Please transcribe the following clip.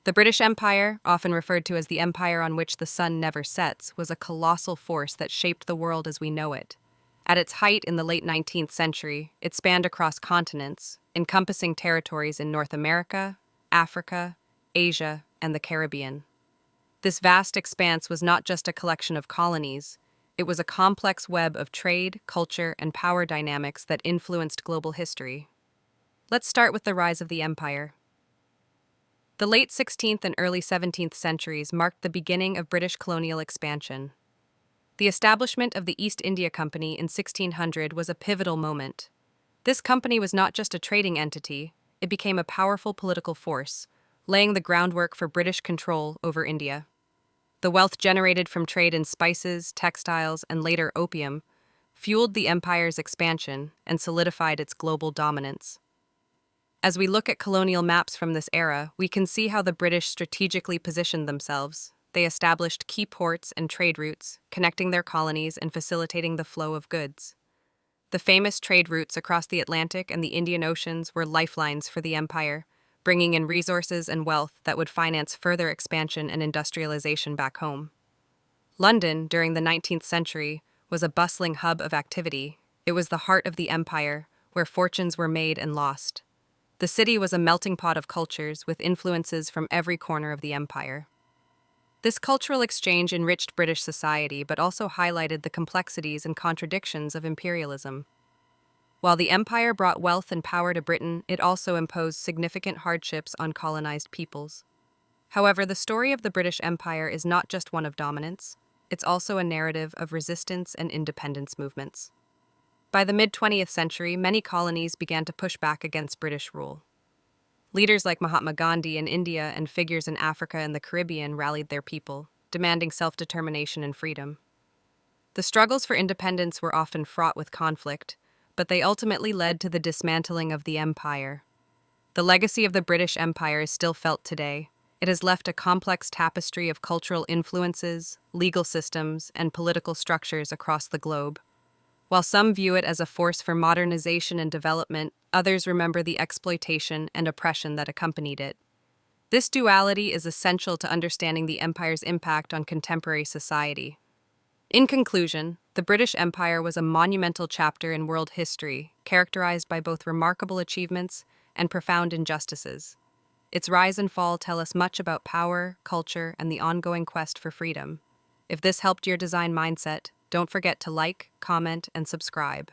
The British Empire, often referred to as the empire on which the sun never sets, was a colossal force that shaped the world as we know it. At its height in the late 19th century, it spanned across continents, encompassing territories in North America, Africa, Asia, and the Caribbean. This vast expanse was not just a collection of colonies, it was a complex web of trade, culture, and power dynamics that influenced global history. Let's start with the rise of the empire. The late 16th and early 17th centuries marked the beginning of British colonial expansion. The establishment of the East India Company in 1600 was a pivotal moment. This company was not just a trading entity, it became a powerful political force, laying the groundwork for British control over India. The wealth generated from trade in spices, textiles, and later opium fueled the empire's expansion and solidified its global dominance. As we look at colonial maps from this era, we can see how the British strategically positioned themselves. They established key ports and trade routes, connecting their colonies and facilitating the flow of goods. The famous trade routes across the Atlantic and the Indian Oceans were lifelines for the empire, bringing in resources and wealth that would finance further expansion and industrialization back home. London, during the 19th century, was a bustling hub of activity. It was the heart of the empire, where fortunes were made and lost. The city was a melting pot of cultures with influences from every corner of the empire. This cultural exchange enriched British society but also highlighted the complexities and contradictions of imperialism. While the empire brought wealth and power to Britain, it also imposed significant hardships on colonized peoples. However, the story of the British Empire is not just one of dominance, it's also a narrative of resistance and independence movements. By the mid-20th century, many colonies began to push back against British rule. Leaders like Mahatma Gandhi in India and figures in Africa and the Caribbean rallied their people, demanding self-determination and freedom. The struggles for independence were often fraught with conflict, but they ultimately led to the dismantling of the empire. The legacy of the British Empire is still felt today. It has left a complex tapestry of cultural influences, legal systems, and political structures across the globe. While some view it as a force for modernization and development, others remember the exploitation and oppression that accompanied it. This duality is essential to understanding the empire's impact on contemporary society. In conclusion, the British Empire was a monumental chapter in world history, characterized by both remarkable achievements and profound injustices. Its rise and fall tell us much about power, culture, and the ongoing quest for freedom. If this helped your design mindset, don't forget to like, comment, and subscribe.